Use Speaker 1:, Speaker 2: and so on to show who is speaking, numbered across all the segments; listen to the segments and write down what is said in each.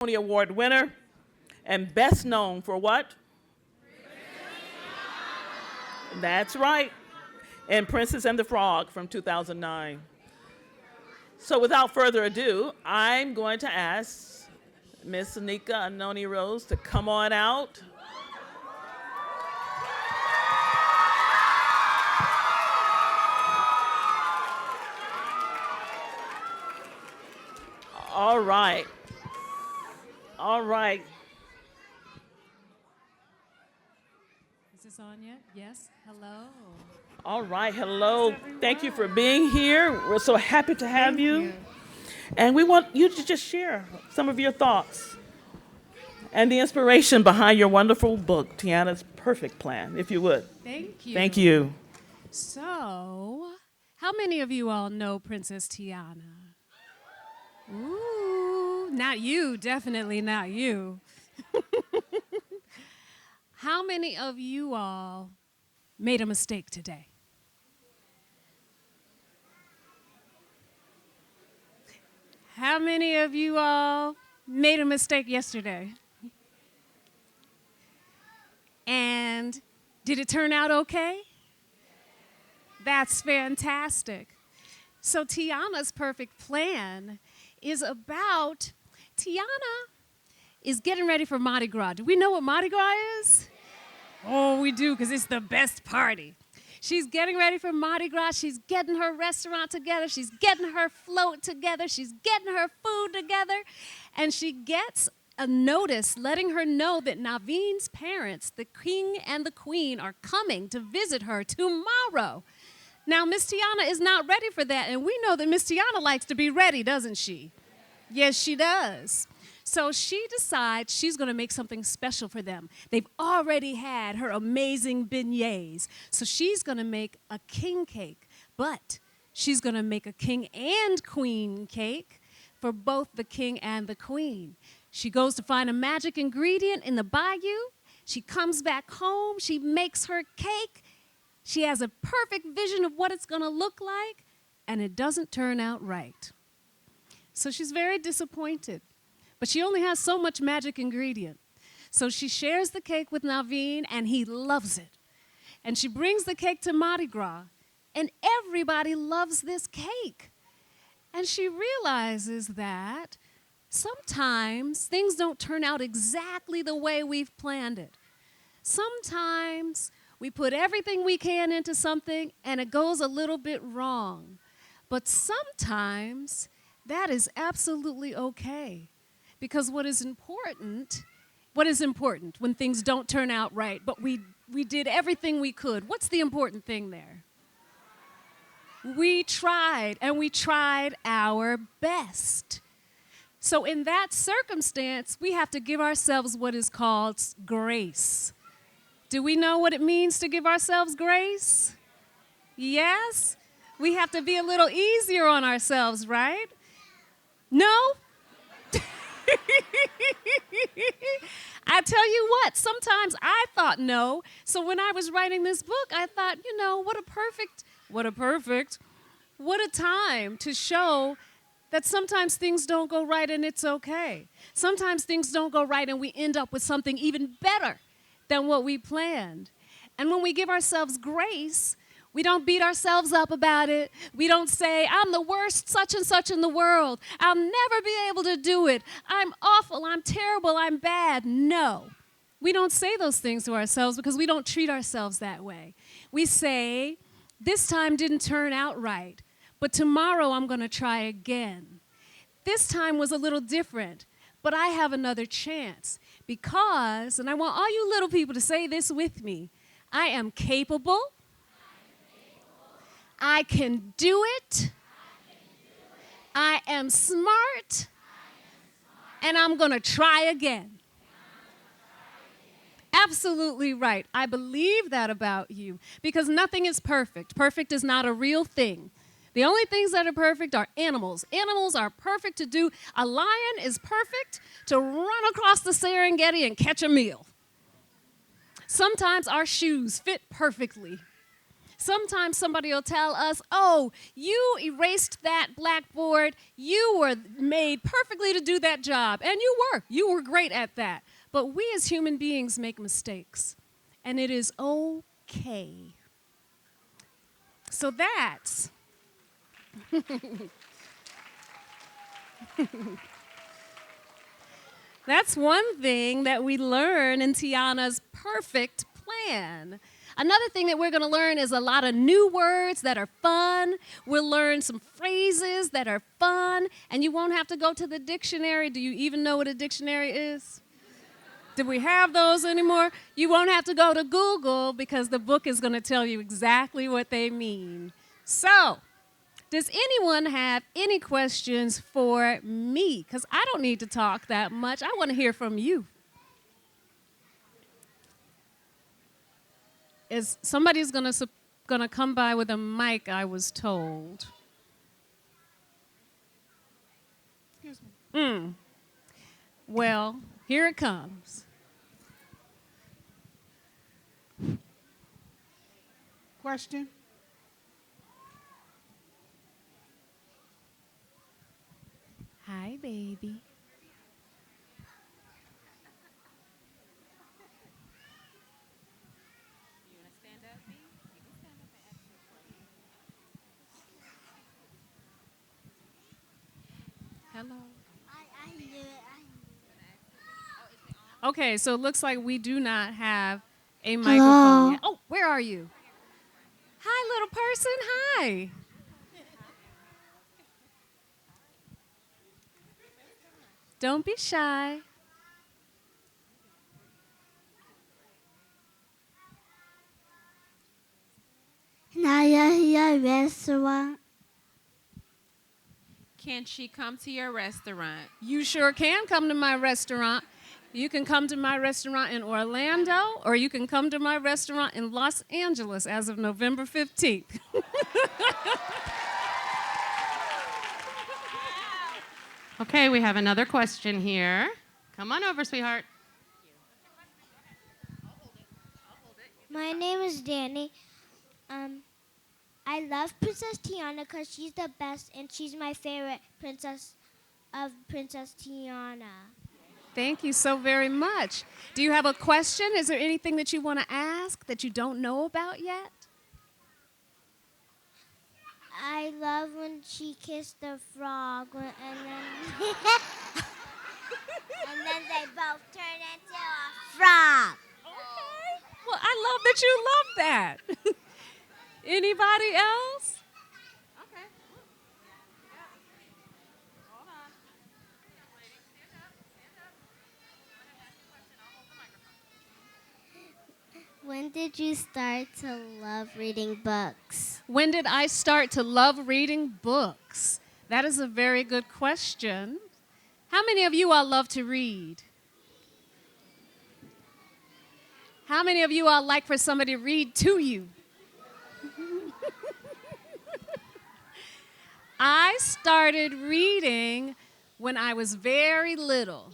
Speaker 1: Tony Award winner, and best known for what? That's right, and Princess and the Frog from 2009. So without further ado, I'm going to ask Miss Anika Noni Rose to come on out. All right. All right.
Speaker 2: Is this on yet? Yes. Hello.
Speaker 1: All right. Hello. Thank you for being here. We're so happy to have you. And we want you to just share some of your thoughts and the inspiration behind your wonderful book, Tiana's Perfect Plan, if you would.
Speaker 2: Thank you.
Speaker 1: Thank you.
Speaker 2: So, how many of you all know Princess Tiana? Ooh, not you, definitely not you. How many of you all made a mistake today? How many of you all made a mistake yesterday? And did it turn out okay? That's fantastic. So Tiana's Perfect Plan is about, Tiana is getting ready for Mardi Gras. Do we know what Mardi Gras is? Oh, we do, because it's the best party. She's getting ready for Mardi Gras. She's getting her restaurant together. She's getting her float together. She's getting her food together. And she gets a notice letting her know that Naveen's parents, the king and the queen, are coming to visit her tomorrow. Now, Miss Tiana is not ready for that, and we know that Miss Tiana likes to be ready, doesn't she? Yes, she does. So she decides she's going to make something special for them. They've already had her amazing beignets, so she's going to make a king cake, but she's going to make a king and queen cake for both the king and the queen. She goes to find a magic ingredient in the bayou. She comes back home. She makes her cake. She has a perfect vision of what it's going to look like, and it doesn't turn out right. So she's very disappointed, but she only has so much magic ingredient. So she shares the cake with Naveen, and he loves it. And she brings the cake to Mardi Gras, and everybody loves this cake. And she realizes that sometimes things don't turn out exactly the way we've planned it. Sometimes we put everything we can into something and it goes a little bit wrong. But sometimes that is absolutely okay. Because what is important when things don't turn out right, but we did everything we could? What's the important thing there? We tried, and we tried our best. So in that circumstance, we have to give ourselves what is called grace. Do we know what it means to give ourselves grace? Yes? We have to be a little easier on ourselves, right? No? I tell you what, sometimes I thought no. So when I was writing this book, I thought, what a time to show that sometimes things don't go right and it's okay. Sometimes things don't go right and we end up with something even better than what we planned. And when we give ourselves grace, we don't beat ourselves up about it. We don't say, I'm the worst such and such in the world. I'll never be able to do it. I'm awful, I'm terrible, I'm bad. No, we don't say those things to ourselves because we don't treat ourselves that way. We say, this time didn't turn out right, but tomorrow I'm going to try again. This time was a little different, but I have another chance because, and I want all you little people to say this with me, I am capable. I can do it. I am smart. And I'm going to try again. Absolutely right. I believe that about you because nothing is perfect. Perfect is not a real thing. The only things that are perfect are animals. Animals are perfect to do. A lion is perfect to run across the Serengeti and catch a meal. Sometimes our shoes fit perfectly. Sometimes somebody will tell us, oh, you erased that blackboard. You were made perfectly to do that job. And you were. You were great at that. But we as human beings make mistakes. And it is okay. So that's that's one thing that we learn in Tiana's perfect plan. Another thing that we're going to learn is a lot of new words that are fun. We'll learn some phrases that are fun, and you won't have to go to the dictionary. Do you even know what a dictionary is? Do we have those anymore? You won't have to go to Google because the book is going to tell you exactly what they mean. So, does anyone have any questions for me? Because I don't need to talk that much. I want to hear from you. Is somebody's gonna come by with a mic, I was told. Well, here it comes.
Speaker 3: Question?
Speaker 2: Hi, baby. Hello. Okay, so it looks like we do not have a microphone yet. Oh, where are you? Hi, little person. Hi. Don't be shy.
Speaker 4: Restaurant.
Speaker 5: Can she come to your restaurant?
Speaker 2: You sure can come to my restaurant. You can come to my restaurant in Orlando, or you can come to my restaurant in Los Angeles as of November 15th.
Speaker 5: Okay, we have another question here. Come on over, sweetheart.
Speaker 4: My name is Danny. I love Princess Tiana because she's the best, and she's my favorite princess of Princess Tiana.
Speaker 2: Thank you so very much. Do you have a question? Is there anything that you want to ask that you don't know about yet?
Speaker 4: I love when she kissed the frog, and then and then they both turn into a frog.
Speaker 2: Okay. Well, I love that you love that. Anybody else?
Speaker 5: Okay. Hold on. Lady, stand up. Stand up. I'm going to ask a question. I'll hold the microphone.
Speaker 4: When did you start to love reading books?
Speaker 2: When did I start to love reading books? That is a very good question. How many of you all love to read? How many of you all like for somebody to read to you? I started reading when I was very little.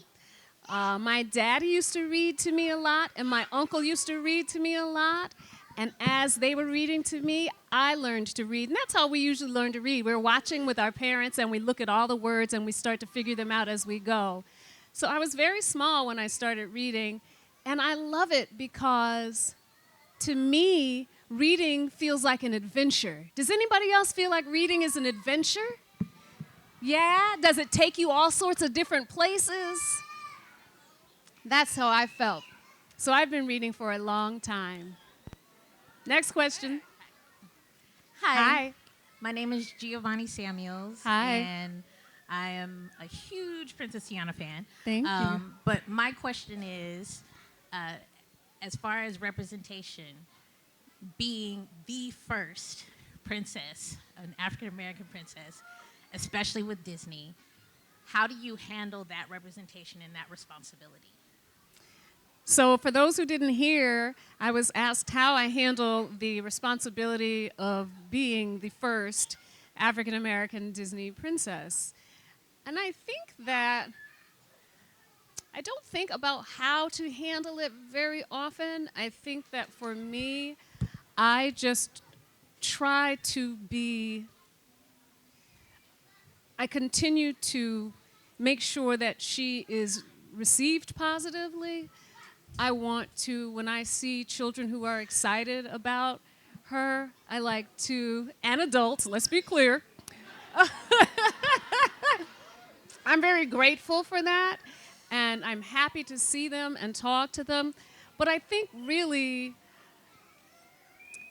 Speaker 2: My daddy used to read to me a lot, and my uncle used to read to me a lot. And as they were reading to me, I learned to read. And that's how we usually learn to read. We're watching with our parents, and we look at all the words, and we start to figure them out as we go. So I was very small when I started reading, and I love it because, to me, reading feels like an adventure. Does anybody else feel like reading is an adventure? Yeah? Does it take you all sorts of different places? That's how I felt. So I've been reading for a long time. Next question. Hi.
Speaker 6: My name is Giovanni Samuels.
Speaker 2: Hi.
Speaker 6: And I am a huge Princess Tiana fan.
Speaker 2: Thank you.
Speaker 6: But my question is, as far as representation, being the first princess, an African American princess, especially with Disney, how do you handle that representation and that responsibility?
Speaker 2: So for those who didn't hear, I was asked how I handle the responsibility of being the first African American Disney princess. And I think that I don't think about how to handle it very often. I think that for me, I just try to be, I continue to make sure that she is received positively. I want to, when I see children who are excited about her, I like to, and adults, let's be clear, I'm very grateful for that, and I'm happy to see them and talk to them. But I think really,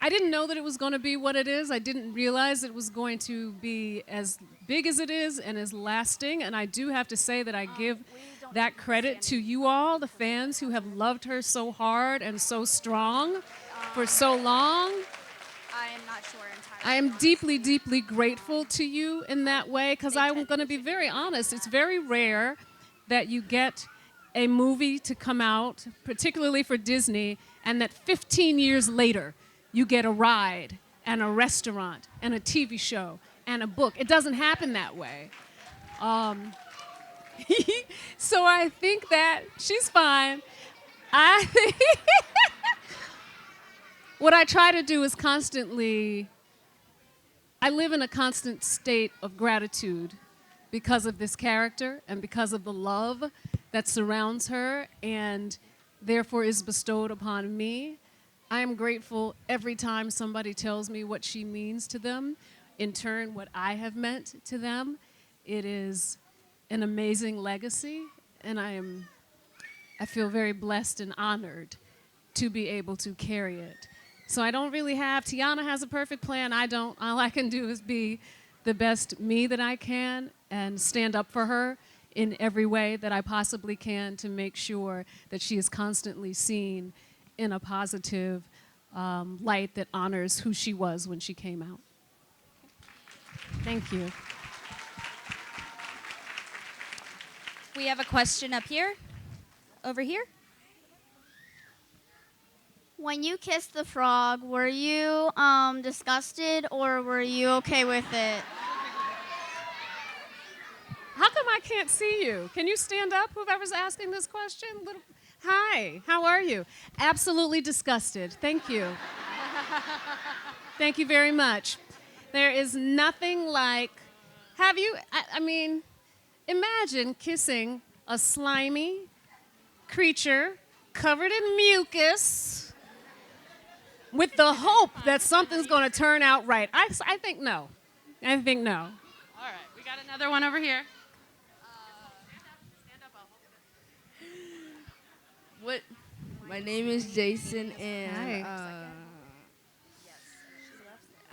Speaker 2: I didn't know that it was going to be what it is. I didn't realize it was going to be as big as it is and as lasting. And I do have to say that I give that credit to you all, the fans who have loved her so hard and so strong for so long.
Speaker 5: I am not sure entirely.
Speaker 2: I am deeply, deeply grateful to you in that way, because I'm going to be very honest. It's very rare that you get a movie to come out, particularly for Disney, and that 15 years later you get a ride and a restaurant and a TV show and a book. It doesn't happen that way. So I think that she's fine. What I try to do is constantly, I live in a constant state of gratitude because of this character and because of the love that surrounds her and therefore is bestowed upon me. I am grateful every time somebody tells me what she means to them, in turn what I have meant to them. It is an amazing legacy, and I feel very blessed and honored to be able to carry it. So I don't really have, Tiana has a perfect plan, I don't. All I can do is be the best me that I can and stand up for her in every way that I possibly can to make sure that she is constantly seen in a positive light that honors who she was when she came out. Thank you.
Speaker 5: We have a question up here. Over here.
Speaker 3: When you kissed the frog, were you disgusted or were you okay with it?
Speaker 2: How come I can't see you? Can you stand up, whoever's asking this question? Hi, how are you? Absolutely disgusted. Thank you. Thank you very much. There is nothing like, I mean, imagine kissing a slimy creature covered in mucus with the hope that something's going to turn out right. I think no. I think no.
Speaker 5: All right, we got another one over here. Stand up, I'll hold it.
Speaker 7: What? My name is Jason, and
Speaker 2: Hi.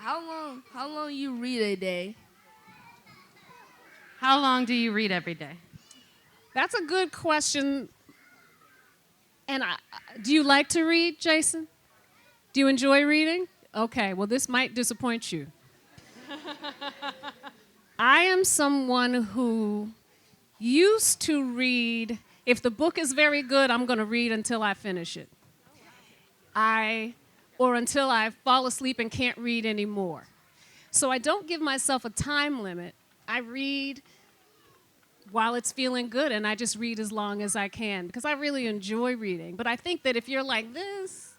Speaker 7: how long you read a day?
Speaker 5: How long do you read every day?
Speaker 2: That's a good question. And do you like to read, Jason? Do you enjoy reading? Okay, well, this might disappoint you. I am someone who used to read, if the book is very good, I'm going to read until I finish it. Or until I fall asleep and can't read anymore. So I don't give myself a time limit. I read while it's feeling good, and I just read as long as I can because I really enjoy reading. But I think that if you're like this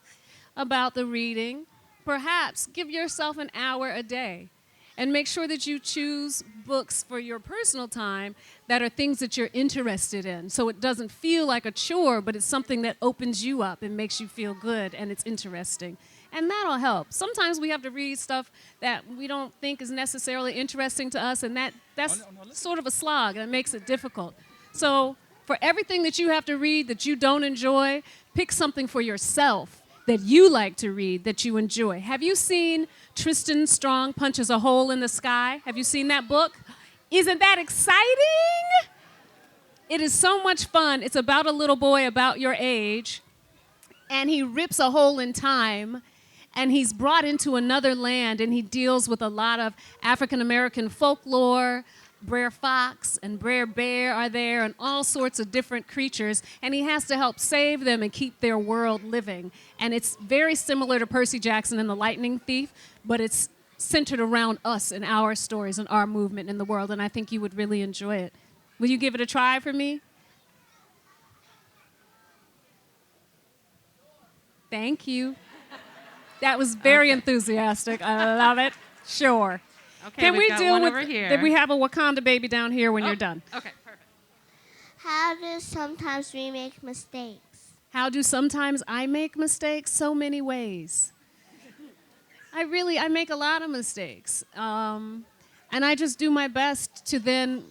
Speaker 2: about the reading, perhaps give yourself an hour a day and make sure that you choose books for your personal time that are things that you're interested in. So it doesn't feel like a chore, but it's something that opens you up and makes you feel good and it's interesting. And that'll help. Sometimes we have to read stuff that we don't think is necessarily interesting to us, and that's sort of a slog, and it makes it difficult. So for everything that you have to read that you don't enjoy, pick something for yourself that you like to read, that you enjoy. Have you seen Tristan Strong Punches a Hole in the Sky? Have you seen that book? Isn't that exciting? It is so much fun. It's about a little boy about your age, and he rips a hole in time, and he's brought into another land, and he deals with a lot of African-American folklore. Brer Fox and Brer Bear are there, and all sorts of different creatures, and he has to help save them and keep their world living. And it's very similar to Percy Jackson and the Lightning Thief, but it's centered around us and our stories and our movement in the world, and I think you would really enjoy it. Will you give it a try for me? Thank you. That was very enthusiastic. I love it. Sure.
Speaker 5: Okay,
Speaker 2: Can
Speaker 5: we've
Speaker 2: we
Speaker 5: got
Speaker 2: deal
Speaker 5: one
Speaker 2: with?
Speaker 5: over here.
Speaker 2: Did we have a Wakanda baby down here when
Speaker 5: Oh,
Speaker 2: you're done?
Speaker 5: Okay, perfect.
Speaker 4: How do sometimes we make mistakes?
Speaker 2: How do sometimes I make mistakes? So many ways. I make a lot of mistakes. And I just do my best to then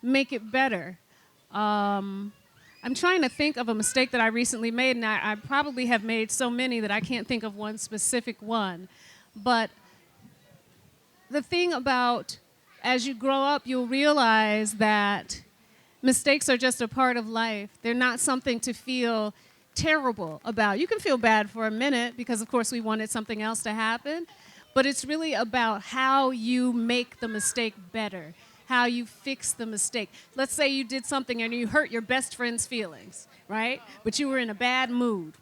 Speaker 2: make it better. I'm trying to think of a mistake that I recently made, and I probably have made so many that I can't think of one specific one. But the thing about as you grow up, you'll realize that mistakes are just a part of life. They're not something to feel terrible about. You can feel bad for a minute because, of course, we wanted something else to happen. But it's really about how you make the mistake better, how you fix the mistake. Let's say you did something and you hurt your best friend's feelings, right? But you were in a bad mood.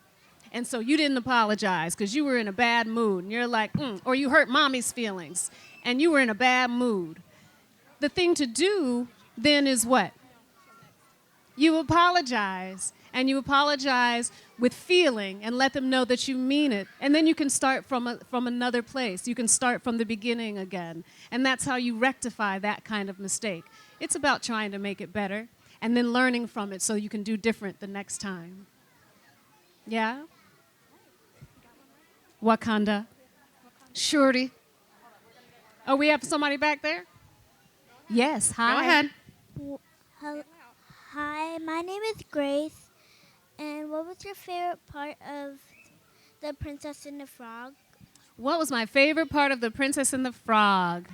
Speaker 2: And so you didn't apologize because you were in a bad mood. And you're like, or you hurt mommy's feelings and you were in a bad mood. The thing to do then is what? You apologize, and you apologize with feeling and let them know that you mean it. And then you can start from another place. You can start from the beginning again. And that's how you rectify that kind of mistake. It's about trying to make it better and then learning from it so you can do different the next time. Yeah? Wakanda. Shuri. Oh, we have somebody back there? Yes, hi.
Speaker 5: Go ahead.
Speaker 4: Hi, my name is Grace. And what was your favorite part of The Princess and the Frog?
Speaker 2: What was my favorite part of The Princess and the Frog?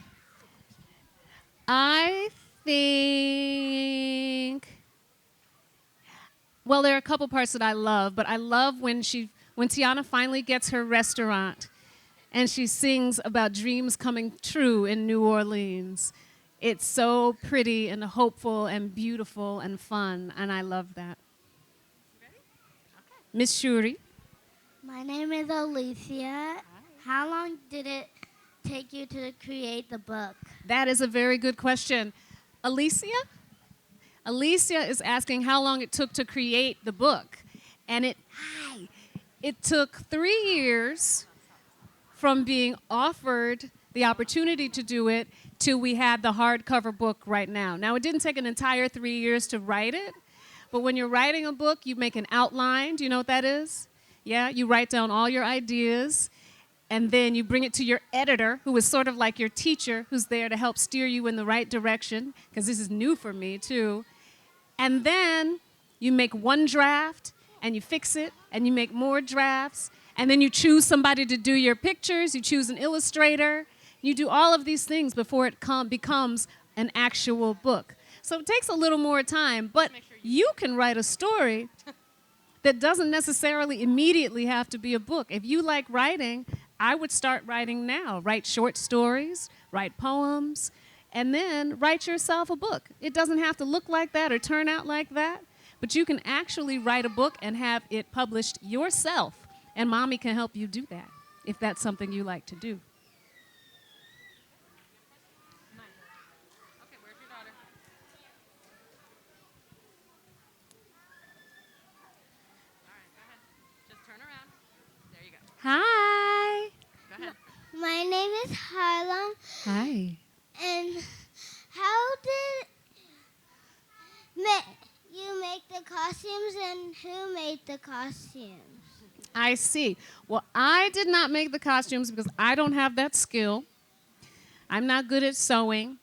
Speaker 2: I think, well, there are a couple parts that I love, but I love when Tiana finally gets her restaurant and she sings about dreams coming true in New Orleans. It's so pretty and hopeful and beautiful and fun, and I love that. Miss Shuri.
Speaker 4: My name is Alicia. How long did it take you to create the book?
Speaker 2: That is a very good question. Alicia? Alicia is asking how long it took to create the book. And it took 3 years from being offered the opportunity to do it till we had the hardcover book right now. Now, it didn't take an entire 3 years to write it, but when you're writing a book, you make an outline. Do you know what that is? Yeah, you write down all your ideas, and then you bring it to your editor, who is sort of like your teacher, who's there to help steer you in the right direction, because this is new for me, too. And then you make one draft, and you fix it, and you make more drafts, and then you choose somebody to do your pictures, you choose an illustrator, you do all of these things before it becomes an actual book. So it takes a little more time, but you can write a story that doesn't necessarily immediately have to be a book. If you like writing, I would start writing now. Write short stories, write poems, and then write yourself a book. It doesn't have to look like that or turn out like that, but you can actually write a book and have it published yourself, and Mommy can help you do that if that's something you like to do.
Speaker 5: Okay, where's your daughter? All right, go ahead. Just turn around. There you go.
Speaker 2: Hi.
Speaker 5: Go ahead.
Speaker 4: My name is Harlem.
Speaker 2: Hi.
Speaker 4: And how did you make the costumes, and who made the costumes?
Speaker 2: I see. Well, I did not make the costumes because I don't have that skill. I'm not good at sewing.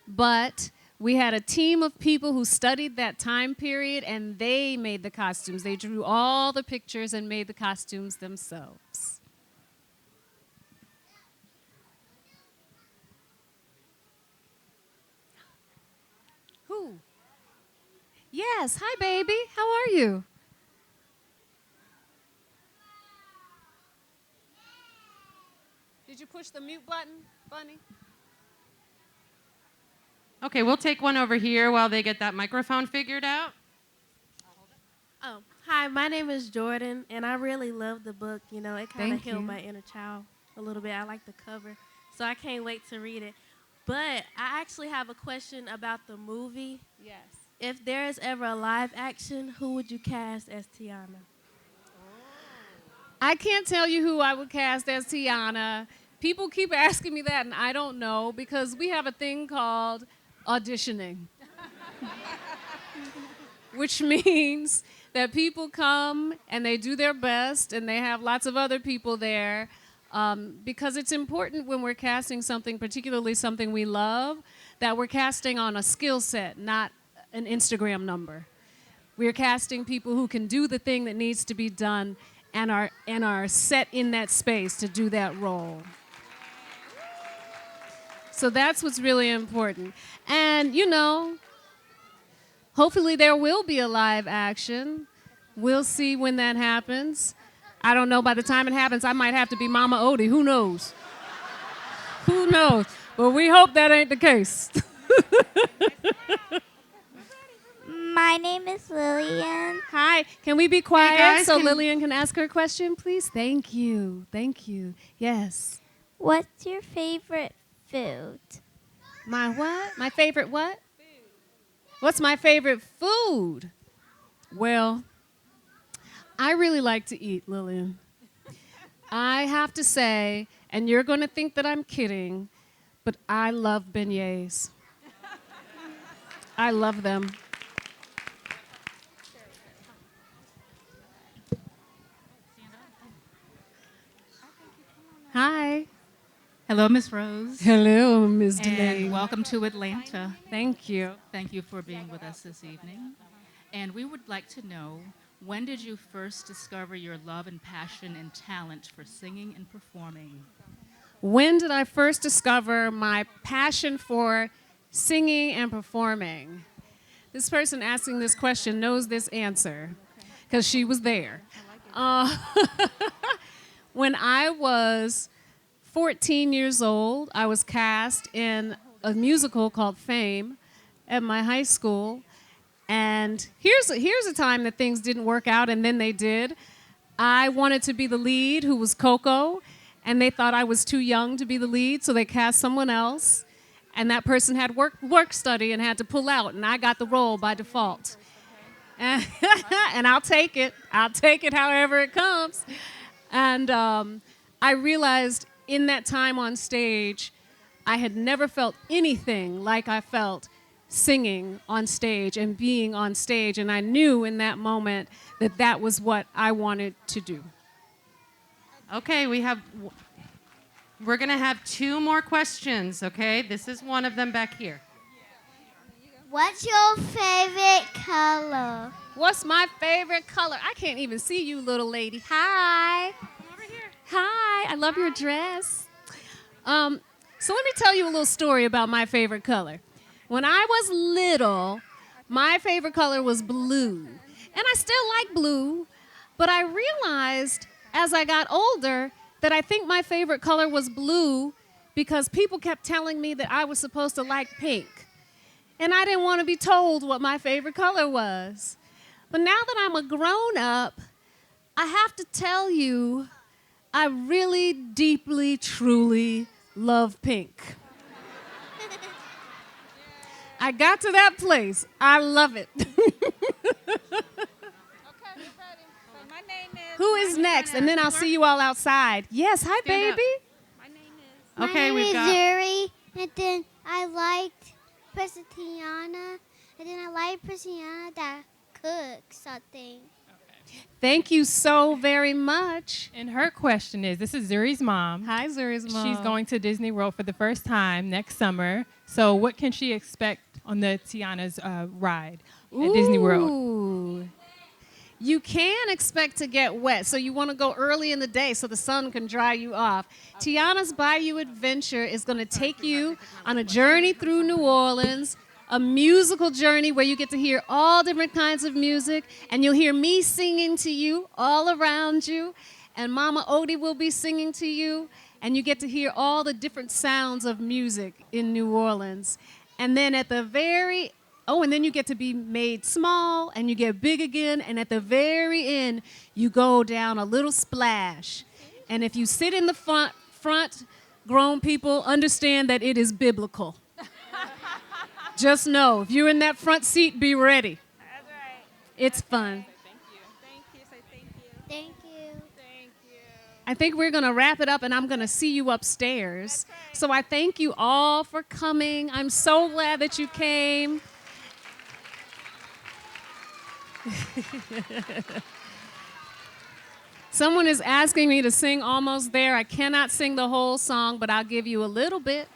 Speaker 2: But we had a team of people who studied that time period, and they made the costumes. They drew all the pictures and made the costumes themselves. Who? Yes. Hi, baby. How are you? Did you push the mute button, Bunny?
Speaker 5: Okay, we'll take one over here while they get that microphone figured out.
Speaker 8: Oh, hi, my name is Jordan, and I really love the book. You know, it kind of
Speaker 2: Thank
Speaker 8: healed
Speaker 2: you.
Speaker 8: my inner child a little bit. I like the cover, so I can't wait to read it. But I actually have a question about the movie.
Speaker 2: Yes.
Speaker 8: If there is ever a live action, who would you cast as Tiana?
Speaker 2: I can't tell you who I would cast as Tiana. People keep asking me that, and I don't know because we have a thing called auditioning, which means that people come and they do their best, and they have lots of other people there because it's important when we're casting something, particularly something we love, that we're casting on a skill set, not an Instagram number. We're casting people who can do the thing that needs to be done and are set in that space to do that role. So that's what's really important. And, you know, hopefully there will be a live action. We'll see when that happens. I don't know. By the time it happens, I might have to be Mama Odie. Who knows? Who knows? But we hope that ain't the case.
Speaker 4: My name is Lillian.
Speaker 2: Hi. Can we be quiet
Speaker 9: guys,
Speaker 2: so
Speaker 9: can-
Speaker 2: Lillian can ask her question, please? Thank you. Thank you. Yes.
Speaker 4: What's your favorite food?
Speaker 2: My what? My favorite what? What's my favorite food? Well, I really like to eat, Lillian. I have to say, and you're going to think that I'm kidding, but I love beignets. I love them. Hi.
Speaker 10: Hello, Miss Rose.
Speaker 2: Hello, Ms. DeLay.
Speaker 10: And welcome to Atlanta.
Speaker 2: Thank you.
Speaker 10: Thank you for being with us this evening. And we would like to know, when did you first discover your love and passion and talent for singing and performing?
Speaker 2: When did I first discover my passion for singing and performing? This person asking this question knows this answer because she was there. When I was 14 years old, I was cast in a musical called Fame at my high school. And here's a time that things didn't work out, and then they did. I wanted to be the lead, who was Coco, and they thought I was too young to be the lead, so they cast someone else. And that person had work study and had to pull out, and I got the role by default. And I'll take it. I'll take it however it comes. And I realized in that time on stage, I had never felt anything like I felt singing on stage and being on stage. And I knew in that moment that that was what I wanted to do.
Speaker 9: Okay, we're going to have 2 more questions, okay? This is one of them back here.
Speaker 4: What's your favorite color?
Speaker 2: What's my favorite color? I can't even see you, little lady. Hi.
Speaker 5: Over here.
Speaker 2: Hi. I love your dress. So let me tell you a little story about my favorite color. When I was little, my favorite color was blue. And I still like blue, but I realized as I got older that I think my favorite color was blue because people kept telling me that I was supposed to like pink. And I didn't want to be told what my favorite color was. But now that I'm a grown-up, I have to tell you, I really deeply, truly love pink. I got to that place. I love it.
Speaker 5: Okay, we're ready. So my name is.
Speaker 2: Who is next? And then I'll see you all outside. Yes, hi,
Speaker 9: Stand up.
Speaker 2: baby.
Speaker 5: My name is.
Speaker 9: Okay,
Speaker 4: My
Speaker 9: we've
Speaker 4: name
Speaker 9: got.
Speaker 4: is Zuri, and then I liked Princess Tiana, and then I like Princess Tiana that cooks something.
Speaker 2: Thank you so very much.
Speaker 11: And her question is, this is Zuri's mom.
Speaker 2: Hi, Zuri's mom.
Speaker 11: She's going to Disney World for the first time next summer. So what can she expect on the Tiana's ride at Disney World?
Speaker 2: Ooh. You can expect to get wet, so you want to go early in the day so the sun can dry you off. Tiana's Bayou Adventure is going to take you on a journey through New Orleans, a musical journey where you get to hear all different kinds of music, and you'll hear me singing to you all around you, and Mama Odie will be singing to you, and you get to hear all the different sounds of music in New Orleans. And then at the very and then you get to be made small, and you get big again, and at the very end, you go down a little splash. And if you sit in the front, grown people understand that it is biblical. Just know, if you're in that front seat, be ready.
Speaker 5: That's right.
Speaker 2: It's fun.
Speaker 5: Thank you. Thank you. Say thank you.
Speaker 4: Thank you.
Speaker 5: Thank you.
Speaker 2: I think we're going to wrap it up, and I'm going to see you upstairs. So I thank you all for coming. I'm so glad that you came. Someone is asking me to sing Almost There. I cannot sing the whole song, but I'll give you a little bit.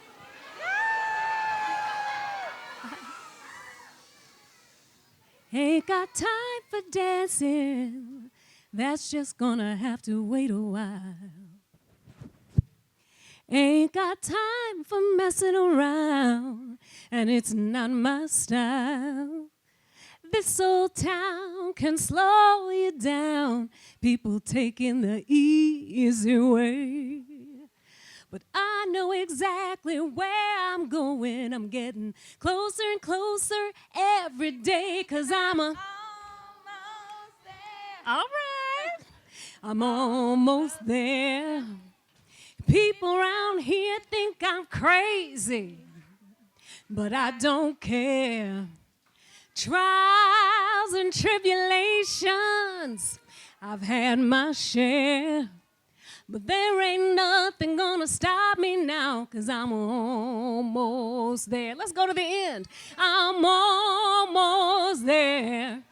Speaker 2: Ain't got time for dancing. That's just gonna have to wait a while. Ain't got time for messing around, and it's not my style. This old town can slow you down, people taking the easy way. But I know exactly where I'm going. I'm getting closer and closer every day, 'cause I'm almost there. All right. I'm almost there. People around here think I'm crazy, but I don't care. Trials and tribulations, I've had my share. But there ain't nothing gonna stop me now, 'cause I'm almost there. Let's go to the end. I'm almost there.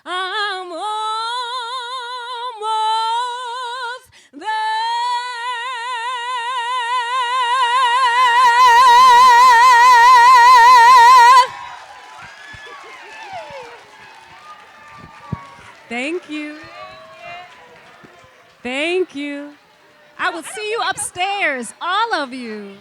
Speaker 2: I'm almost there. Thank you. Thank you. I will see you upstairs, all of you.